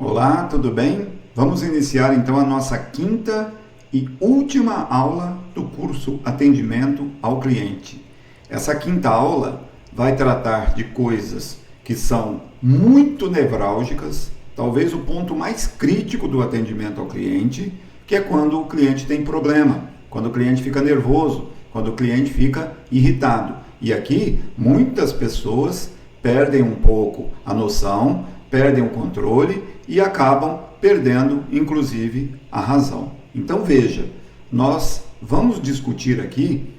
Olá, tudo bem? Vamos iniciar então a nossa quinta e última aula do curso Atendimento ao Cliente. Essa quinta aula vai tratar de coisas que são muito nevrálgicas, talvez o ponto mais crítico do atendimento ao cliente, que é quando o cliente tem problema, quando o cliente fica nervoso, quando o cliente fica irritado. E aqui muitas pessoas perdem um pouco a noção, perdem o controle e acabam perdendo, inclusive, a razão. Então veja, nós vamos discutir aqui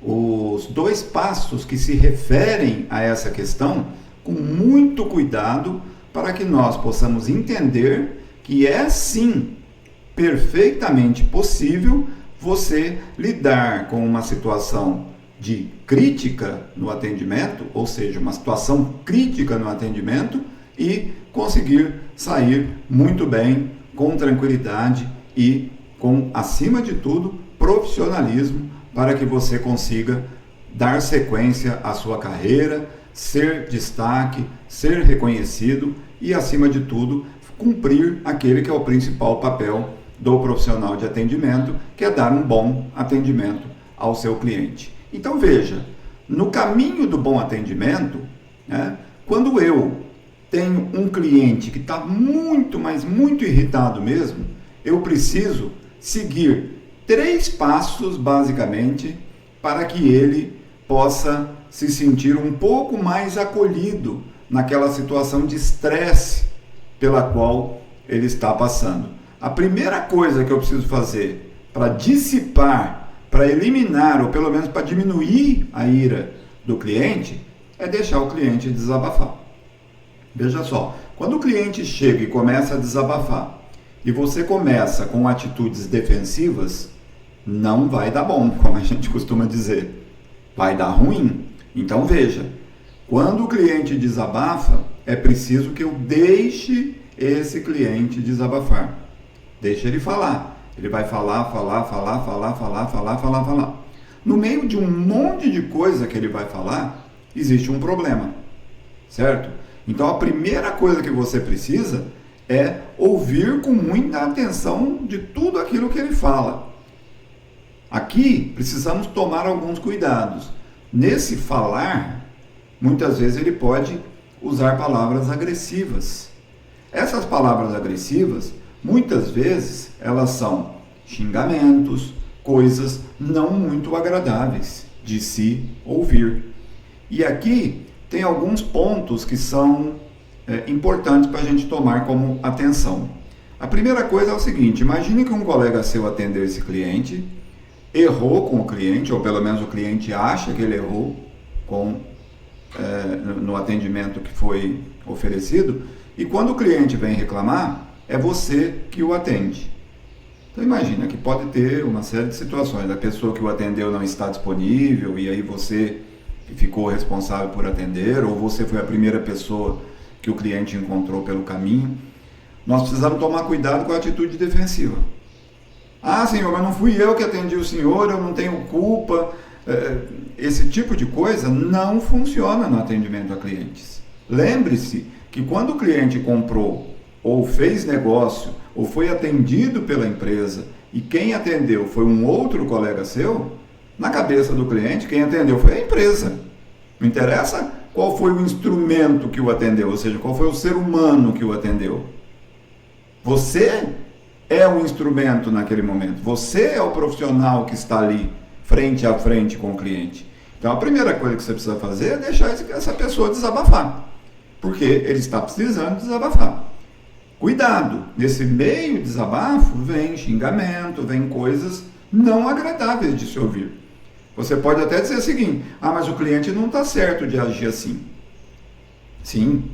os dois passos que se referem a essa questão com muito cuidado para que nós possamos entender que é sim perfeitamente possível você lidar com uma situação de crítica no atendimento, ou seja, uma situação crítica no atendimento e conseguir sair muito bem, com tranquilidade e com, acima de tudo, profissionalismo para que você consiga dar sequência à sua carreira, ser destaque, ser reconhecido e, acima de tudo, cumprir aquele que é o principal papel do profissional de atendimento, que é dar um bom atendimento ao seu cliente. Então veja, no caminho do bom atendimento, quando eu tenho um cliente que está muito, mas muito irritado mesmo, eu preciso seguir 3 passos, basicamente, para que ele possa se sentir um pouco mais acolhido naquela situação de estresse pela qual ele está passando. A primeira coisa que eu preciso fazer para dissipar, para eliminar, ou pelo menos para diminuir a ira do cliente, é deixar o cliente desabafar. Veja só, quando o cliente chega e começa a desabafar, e você começa com atitudes defensivas, não vai dar bom, como a gente costuma dizer. Vai dar ruim. Então veja, quando o cliente desabafa, é preciso que eu deixe esse cliente desabafar. Deixe ele falar. Ele vai falar. No meio de um monte de coisa que ele vai falar, existe um problema, certo? Então a primeira coisa que você precisa é ouvir com muita atenção de tudo aquilo que ele fala. Aqui precisamos tomar alguns cuidados. Nesse falar, muitas vezes ele pode usar palavras agressivas. Essas palavras agressivas, muitas vezes, elas são xingamentos, coisas não muito agradáveis de se ouvir. E aqui tem alguns pontos que são importantes para a gente tomar como atenção. A primeira coisa é o seguinte: imagine que um colega seu atendeu esse cliente, errou com o cliente, ou pelo menos o cliente acha que ele errou no atendimento que foi oferecido, e quando o cliente vem reclamar, é você que o atende. Então imagina que pode ter uma série de situações, a pessoa que o atendeu não está disponível, e aí você ficou responsável por atender, ou você foi a primeira pessoa que o cliente encontrou pelo caminho. Nós precisamos tomar cuidado com a atitude defensiva. Ah, senhor, mas não fui eu que atendi o senhor, eu não tenho culpa. Esse tipo de coisa não funciona no atendimento a clientes. Lembre-se que quando o cliente comprou, ou fez negócio, ou foi atendido pela empresa, e quem atendeu foi um outro colega seu, na cabeça do cliente, quem atendeu foi a empresa. Não interessa qual foi o instrumento que o atendeu, ou seja, qual foi o ser humano que o atendeu. Você é o instrumento naquele momento. Você é o profissional que está ali, frente a frente com o cliente. Então, a primeira coisa que você precisa fazer é deixar essa pessoa desabafar. Porque ele está precisando desabafar. Cuidado, nesse meio desabafo vem xingamento, vem coisas não agradáveis de se ouvir. Você pode até dizer o seguinte: ah, mas o cliente não está certo de agir assim. Sim,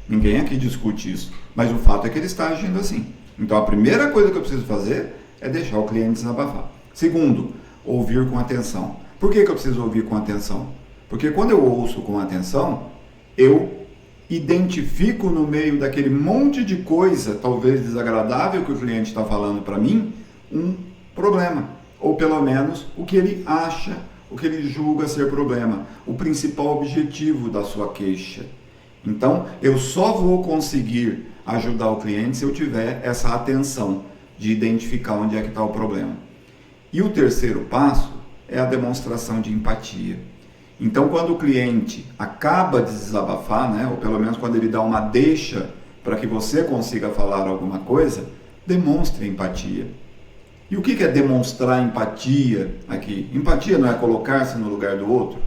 ninguém aqui discute isso, mas o fato é que ele está agindo assim. Então a primeira coisa que eu preciso fazer é deixar o cliente desabafar. Segundo, ouvir com atenção. Por que eu preciso ouvir com atenção? Porque quando eu ouço com atenção, eu identifico no meio daquele monte de coisa, talvez desagradável, que o cliente está falando para mim, um problema. Ou pelo menos o que ele acha, o que ele julga ser problema, o principal objetivo da sua queixa. Então, eu só vou conseguir ajudar o cliente se eu tiver essa atenção de identificar onde é que está o problema. E o terceiro passo é a demonstração de empatia. Então, quando o cliente acaba de desabafar, né, ou pelo menos quando ele dá uma deixa para que você consiga falar alguma coisa, demonstre empatia. E o que é demonstrar empatia aqui? Empatia não é colocar-se no lugar do outro?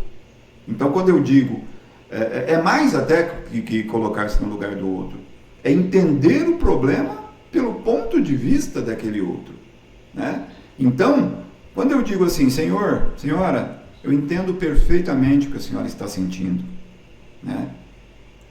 Então, quando eu digo, é mais até que colocar-se no lugar do outro, é entender o problema pelo ponto de vista daquele outro, né? Então, quando eu digo assim, senhor, senhora, eu entendo perfeitamente o que a senhora está sentindo, né?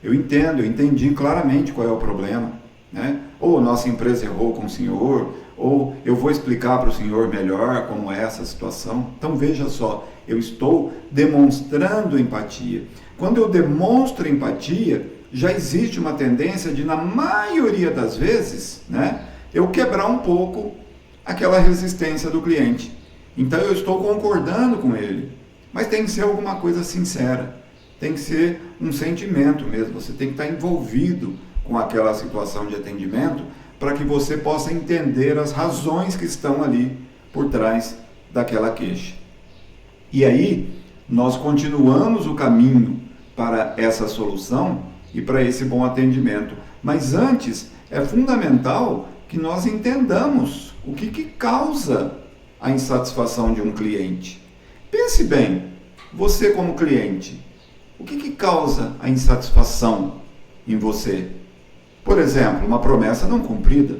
Eu entendi claramente qual é o problema, né? Ou nossa empresa errou com o senhor, ou eu vou explicar para o senhor melhor como é essa situação. Então veja só, eu estou demonstrando empatia. Quando eu demonstro empatia, já existe uma tendência de, na maioria das vezes, né, eu quebrar um pouco aquela resistência do cliente. Então eu estou concordando com ele, mas tem que ser alguma coisa sincera, tem que ser um sentimento mesmo, você tem que estar envolvido com aquela situação de atendimento para que você possa entender as razões que estão ali por trás daquela queixa. E aí, nós continuamos o caminho para essa solução e para esse bom atendimento. Mas antes, é fundamental que nós entendamos o que causa a insatisfação de um cliente. Pense bem, você como cliente, o que causa a insatisfação em você? Por exemplo, uma promessa não cumprida.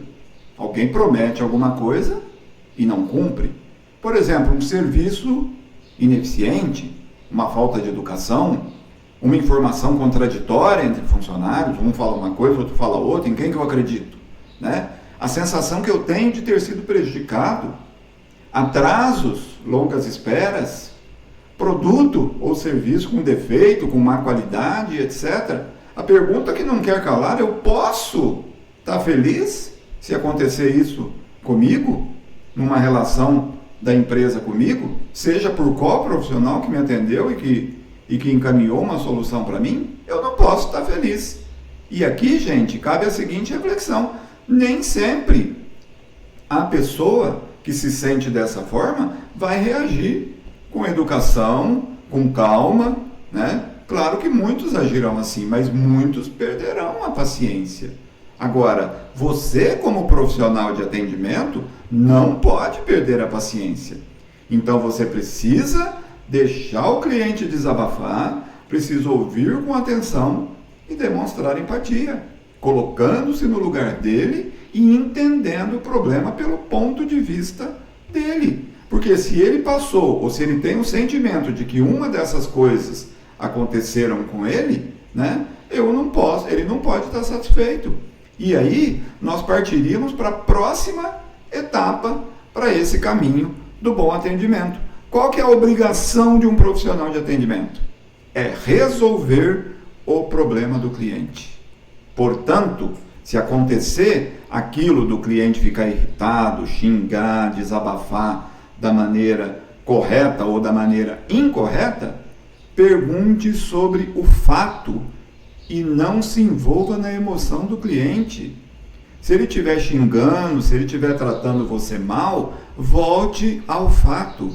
Alguém promete alguma coisa e não cumpre. Por exemplo, um serviço ineficiente, uma falta de educação, uma informação contraditória entre funcionários, um fala uma coisa, outro fala outra, em quem que eu acredito, né? A sensação que eu tenho de ter sido prejudicado, atrasos, longas esperas, produto ou serviço com defeito, com má qualidade, etc. A pergunta que não quer calar, eu posso estar feliz se acontecer isso comigo, numa relação da empresa comigo, seja por qual profissional que me atendeu e que encaminhou uma solução para mim? Eu não posso estar feliz. E aqui, gente, cabe a seguinte reflexão: nem sempre a pessoa que se sente dessa forma vai reagir com educação, com calma, né? Claro que muitos agirão assim, mas muitos perderão a paciência. Agora, você como profissional de atendimento não pode perder a paciência. Então você precisa deixar o cliente desabafar, precisa ouvir com atenção e demonstrar empatia, colocando-se no lugar dele e entendendo o problema pelo ponto de vista dele. Porque se ele passou, ou se ele tem o sentimento de que uma dessas coisas aconteceram com ele, né, ele não pode estar satisfeito. E aí nós partiríamos para a próxima etapa para esse caminho do bom atendimento. Qual que é a obrigação de um profissional de atendimento? É resolver o problema do cliente. Portanto, se acontecer aquilo do cliente ficar irritado, xingar, desabafar da maneira correta ou da maneira incorreta, pergunte sobre o fato e não se envolva na emoção do cliente. Se ele estiver xingando, se ele estiver tratando você mal, volte ao fato.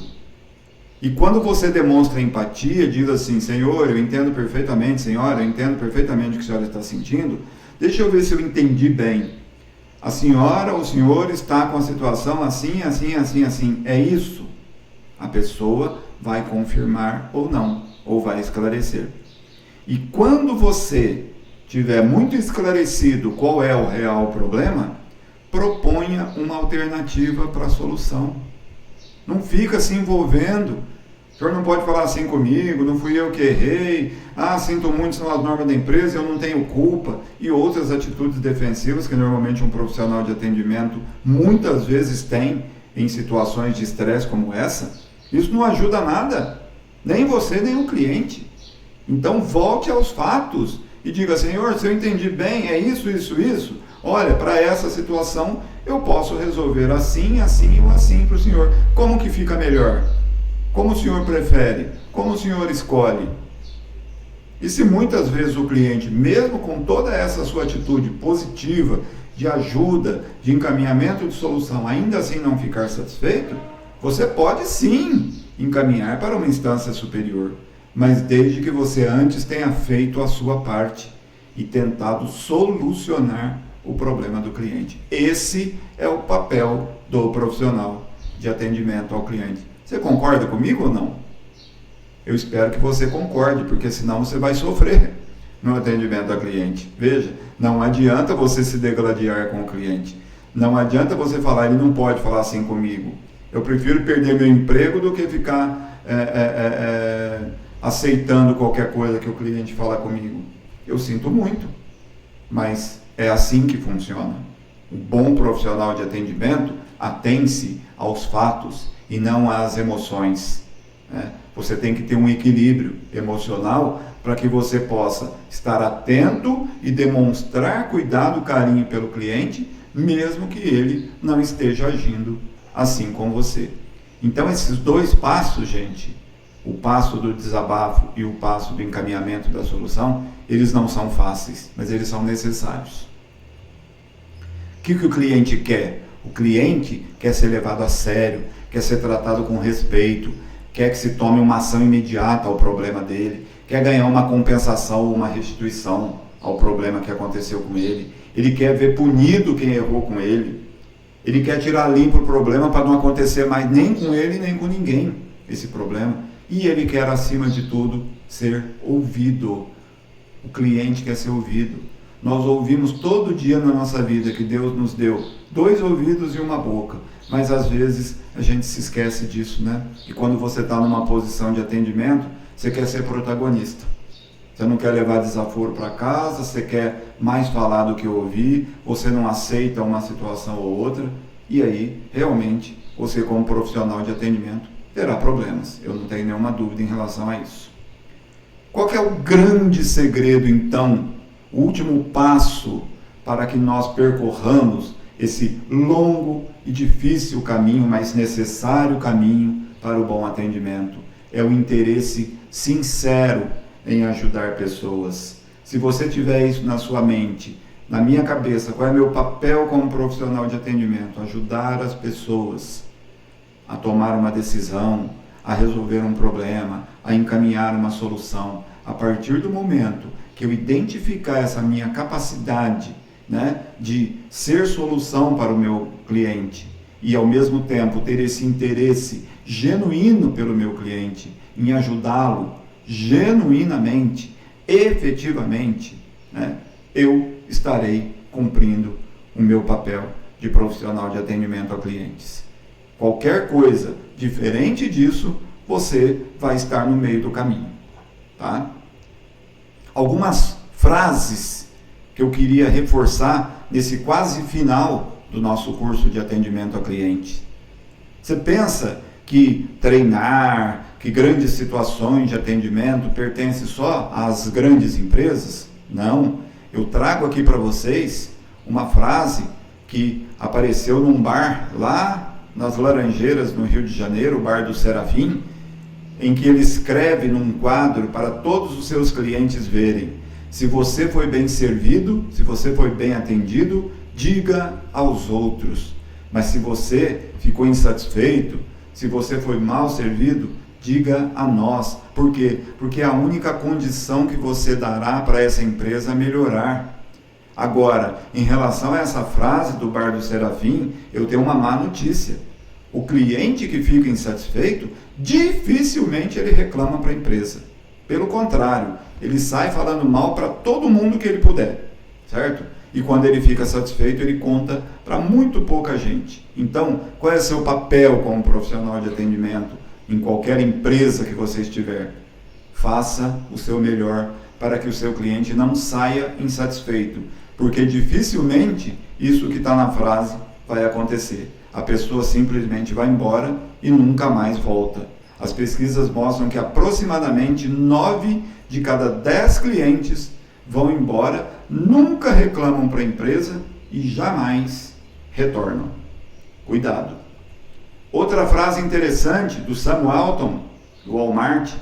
E quando você demonstra empatia, diz assim: senhor, eu entendo perfeitamente, senhora, eu entendo perfeitamente o que a senhora está sentindo. Deixa eu ver se eu entendi bem. A senhora ou o senhor está com a situação assim, assim, assim, assim. É isso? A pessoa vai confirmar ou não, ou vai esclarecer. E quando você tiver muito esclarecido qual é o real problema, proponha uma alternativa para a solução. Não fica se envolvendo. O senhor não pode falar assim comigo, não fui eu que errei, sinto muito, são as normas da empresa, eu não tenho culpa, e outras atitudes defensivas que normalmente um profissional de atendimento muitas vezes tem em situações de estresse como essa. Isso não ajuda nada, nem você, nem o cliente. Então volte aos fatos e diga: senhor, se eu entendi bem, é isso, isso, isso. Olha, para essa situação eu posso resolver assim, assim ou assim para o senhor. Como que fica melhor? Como o senhor prefere? Como o senhor escolhe? E se muitas vezes o cliente, mesmo com toda essa sua atitude positiva, de ajuda, de encaminhamento de solução, ainda assim não ficar satisfeito, você pode sim encaminhar para uma instância superior, mas desde que você antes tenha feito a sua parte e tentado solucionar o problema do cliente. Esse é o papel do profissional de atendimento ao cliente. Você concorda comigo ou não? Eu espero que você concorde, porque senão você vai sofrer no atendimento ao cliente. Veja, não adianta você se degladiar com o cliente. Não adianta você falar, ele não pode falar assim comigo. Eu prefiro perder meu emprego do que ficar aceitando qualquer coisa que o cliente fala comigo. Eu sinto muito, mas é assim que funciona. O bom profissional de atendimento atém-se aos fatos e não às emoções. Você tem que ter um equilíbrio emocional para que você possa estar atento e demonstrar cuidado, carinho pelo cliente, mesmo que ele não esteja agindo assim com você. Então esses dois passos, gente, o passo do desabafo e o passo do encaminhamento da solução, eles não são fáceis, mas eles são necessários. O que o cliente quer? O cliente quer ser levado a sério, quer ser tratado com respeito, quer que se tome uma ação imediata ao problema dele, quer ganhar uma compensação ou uma restituição ao problema que aconteceu com ele. Ele quer ver punido quem errou com ele. Ele quer tirar limpo o problema para não acontecer mais nem com ele, nem com ninguém esse problema. E ele quer, acima de tudo, ser ouvido. O cliente quer ser ouvido. Nós ouvimos todo dia na nossa vida que Deus nos deu 2 ouvidos e uma boca. Mas às vezes a gente se esquece disso, né? E quando você está numa posição de atendimento, você quer ser protagonista. Você não quer levar desaforo para casa, você quer mais falar do que ouvir, você não aceita uma situação ou outra, e aí, realmente, você como profissional de atendimento terá problemas. Eu não tenho nenhuma dúvida em relação a isso. Qual que é o grande segredo, então, o último passo para que nós percorramos esse longo e difícil caminho, mas necessário caminho para o bom atendimento? É o interesse sincero em ajudar pessoas. Se você tiver isso na sua mente, na minha cabeça, qual é meu papel como profissional de atendimento? Ajudar as pessoas a tomar uma decisão, a resolver um problema, a encaminhar uma solução. A partir do momento que eu identificar essa minha capacidade, né, de ser solução para o meu cliente e ao mesmo tempo ter esse interesse genuíno pelo meu cliente, em ajudá-lo genuinamente, efetivamente, né, eu estarei cumprindo o meu papel de profissional de atendimento a clientes. Qualquer coisa diferente disso, você vai estar no meio do caminho, tá? Algumas frases que eu queria reforçar nesse quase final do nosso curso de atendimento a cliente. Você pensa que treinar, que grandes situações de atendimento pertencem só às grandes empresas? Não. Eu trago aqui para vocês uma frase que apareceu num bar lá nas Laranjeiras, no Rio de Janeiro, o Bar do Serafim, em que ele escreve num quadro para todos os seus clientes verem: se você foi bem servido, se você foi bem atendido, diga aos outros. Mas se você ficou insatisfeito, se você foi mal servido, diga a nós. Por quê? Porque é a única condição que você dará para essa empresa melhorar. Agora, em relação a essa frase do Bar do Serafim, eu tenho uma má notícia. O cliente que fica insatisfeito, dificilmente ele reclama para a empresa. Pelo contrário, ele sai falando mal para todo mundo que ele puder, certo? E quando ele fica satisfeito, ele conta para muito pouca gente. Então, qual é o seu papel como profissional de atendimento em qualquer empresa que você estiver? Faça o seu melhor para que o seu cliente não saia insatisfeito, porque dificilmente isso que está na frase vai acontecer. A pessoa simplesmente vai embora e nunca mais volta. As pesquisas mostram que aproximadamente 9 de cada 10 clientes vão embora, nunca reclamam para a empresa e jamais retornam. Cuidado. Outra frase interessante do Sam Walton, do Walmart,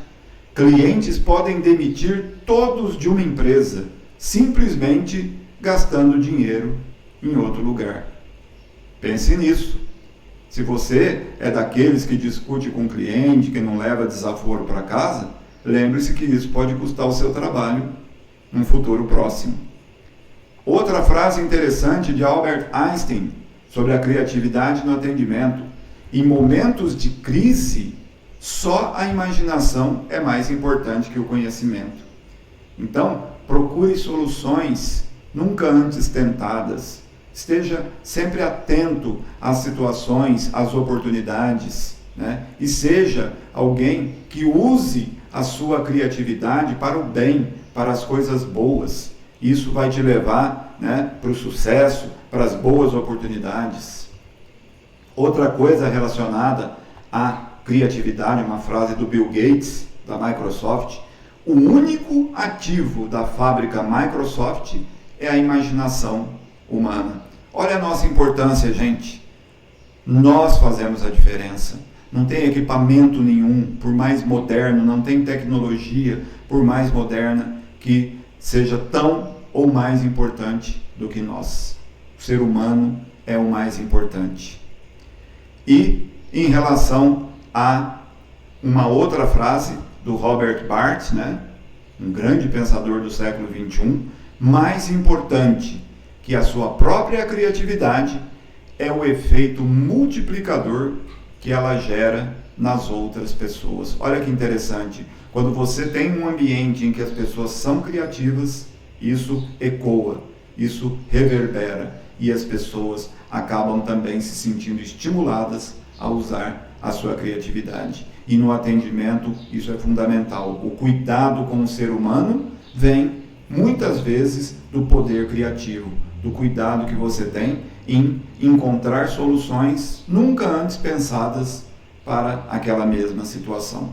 Clientes podem demitir todos de uma empresa, simplesmente gastando dinheiro em outro lugar. Pense nisso. Se você é daqueles que discute com o cliente, que não leva desaforo para casa, lembre-se que isso pode custar o seu trabalho num futuro próximo. Outra frase interessante de Albert Einstein sobre a criatividade no atendimento: em momentos de crise, só a imaginação é mais importante que o conhecimento. Então, procure soluções nunca antes tentadas. Esteja sempre atento às situações, às oportunidades, né? E seja alguém que use a sua criatividade para o bem, para as coisas boas. Isso vai te levar, né, para o sucesso, para as boas oportunidades. Outra coisa relacionada à criatividade, uma frase do Bill Gates, da Microsoft: o único ativo da fábrica Microsoft é a imaginação humana. Olha a nossa importância, gente. Nós fazemos a diferença. Não tem equipamento nenhum, por mais moderno, não tem tecnologia, por mais moderna, que seja tão ou mais importante do que nós. O ser humano é o mais importante. E em relação a uma outra frase do Robert Barth, né, um grande pensador do século XXI: mais importante que a sua própria criatividade é o efeito multiplicador que ela gera nas outras pessoas. Olha que interessante. Quando você tem um ambiente em que as pessoas são criativas, isso ecoa, isso reverbera, e as pessoas acabam também se sentindo estimuladas a usar a sua criatividade. E no atendimento isso é fundamental. O cuidado com o ser humano vem muitas vezes do poder criativo, do cuidado que você tem em encontrar soluções nunca antes pensadas para aquela mesma situação.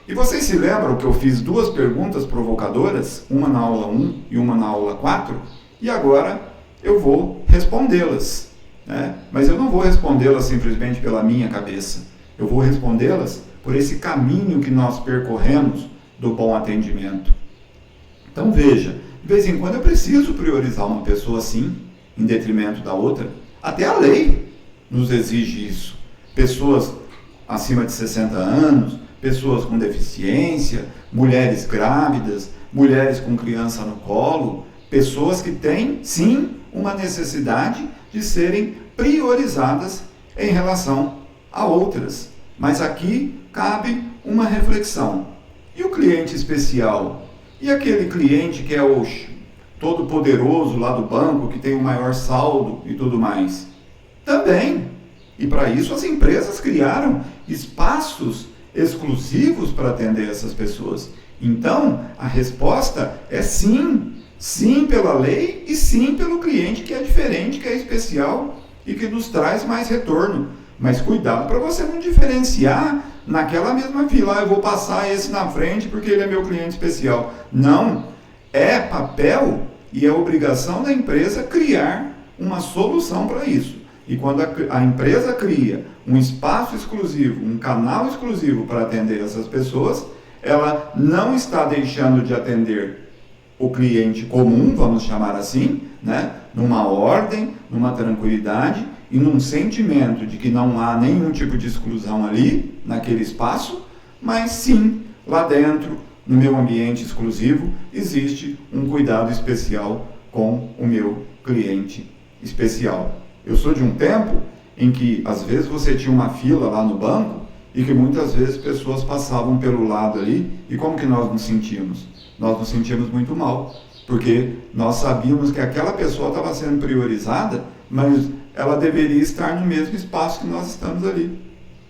E vocês se lembram que eu fiz 2 perguntas provocadoras, uma na aula 1 e uma na aula 4, e agora eu vou respondê-las, né? Mas eu não vou respondê-las simplesmente pela minha cabeça, eu vou respondê-las por esse caminho que nós percorremos do bom atendimento. Então veja, de vez em quando eu preciso priorizar uma pessoa assim, em detrimento da outra. Até a lei nos exige isso. Pessoas acima de 60 anos, pessoas com deficiência, mulheres grávidas, mulheres com criança no colo, pessoas que têm, sim, uma necessidade de serem priorizadas em relação a outras. Mas aqui cabe uma reflexão. E o cliente especial? E aquele cliente que é o todo poderoso lá do banco, que tem o maior saldo e tudo mais? Também. E para isso as empresas criaram espaços exclusivos para atender essas pessoas. Então, a resposta é sim. Sim pela lei e sim pelo cliente que é diferente, que é especial e que nos traz mais retorno. Mas cuidado para você não diferenciar naquela mesma fila. Eu vou passar esse na frente porque ele é meu cliente especial. Não. É papel e é obrigação da empresa criar uma solução para isso. E quando a empresa cria um espaço exclusivo, um canal exclusivo para atender essas pessoas, ela não está deixando de atender o cliente comum, vamos chamar assim, né? Numa ordem, numa tranquilidade e num sentimento de que não há nenhum tipo de exclusão ali, naquele espaço, mas sim, lá dentro, no meu ambiente exclusivo, existe um cuidado especial com o meu cliente especial. Eu sou de um tempo em que, às vezes, você tinha uma fila lá no banco e que muitas vezes pessoas passavam pelo lado ali, e como que nós nos sentíamos? Nós nos sentíamos muito mal, porque nós sabíamos que aquela pessoa estava sendo priorizada, mas ela deveria estar no mesmo espaço que nós estamos ali,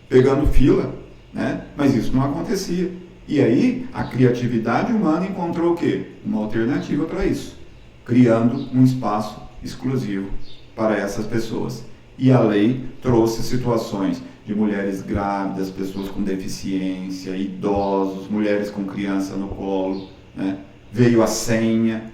pegando fila, né? Mas isso não acontecia. E aí, a criatividade humana encontrou o quê? Uma alternativa para isso, criando um espaço exclusivo para essas pessoas. E a lei trouxe situações de mulheres grávidas, pessoas com deficiência, idosos, mulheres com criança no colo, né? Veio a senha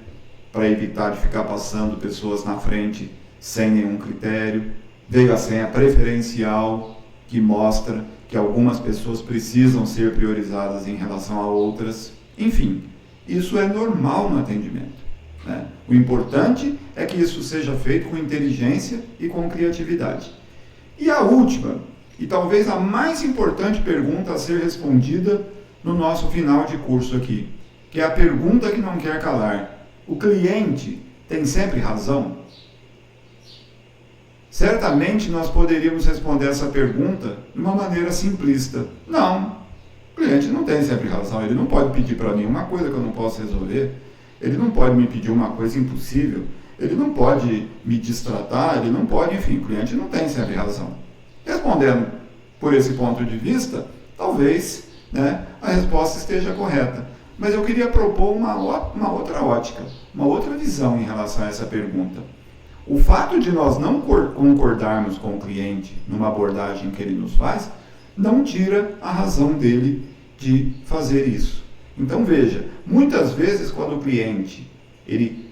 para evitar de ficar passando pessoas na frente sem nenhum critério. Veio a senha preferencial, que mostra que algumas pessoas precisam ser priorizadas em relação a outras. Enfim, isso é normal no atendimento, né? O importante é que isso seja feito com inteligência e com criatividade. E a última, e talvez a mais importante pergunta a ser respondida no nosso final de curso aqui, que é a pergunta que não quer calar: o cliente tem sempre razão? Certamente nós poderíamos responder essa pergunta de uma maneira simplista. Não, o cliente não tem sempre razão, ele não pode pedir para mim uma coisa que eu não posso resolver, ele não pode me pedir uma coisa impossível, ele não pode me destratar, ele não pode, enfim, o cliente não tem sempre razão. Respondendo por esse ponto de vista, talvez, né, a resposta esteja correta. Mas eu queria propor uma outra ótica, uma outra visão em relação a essa pergunta. O fato de nós não concordarmos com o cliente numa abordagem que ele nos faz, não tira a razão dele de fazer isso. Então veja, muitas vezes quando o cliente ele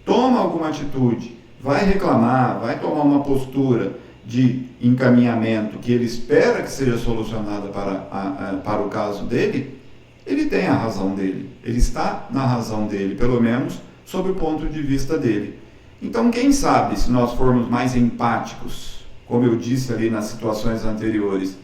toma alguma atitude, vai reclamar, vai tomar uma postura de encaminhamento que ele espera que seja solucionada para o caso dele, ele tem a razão dele, ele está na razão dele, pelo menos sob o ponto de vista dele. Então, quem sabe, se nós formos mais empáticos, como eu disse ali nas situações anteriores,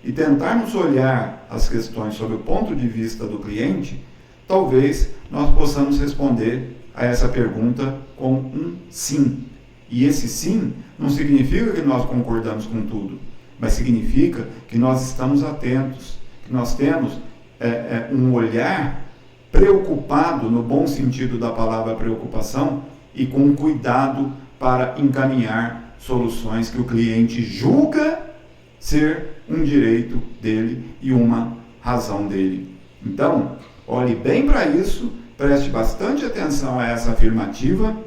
e tentarmos olhar as questões sob o ponto de vista do cliente, talvez nós possamos responder a essa pergunta com um sim. E esse sim não significa que nós concordamos com tudo, mas significa que nós estamos atentos, que nós temos um olhar preocupado, no bom sentido da palavra preocupação, e com cuidado para encaminhar soluções que o cliente julga ser um direito dele e uma razão dele. Então, olhe bem para isso, preste bastante atenção a essa afirmativa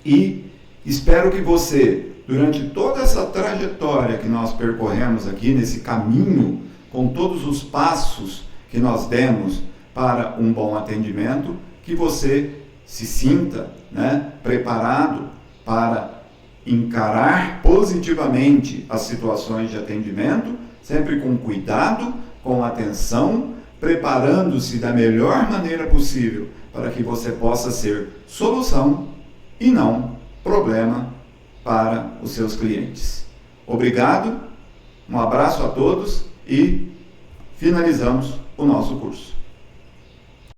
e espero que você, durante toda essa trajetória que nós percorremos aqui, nesse caminho, com todos os passos que nós demos para um bom atendimento, que você se sinta, né, preparado para encarar positivamente as situações de atendimento, sempre com cuidado, com atenção, preparando-se da melhor maneira possível para que você possa ser solução e não problema para os seus clientes. Obrigado, um abraço a todos e finalizamos o nosso curso.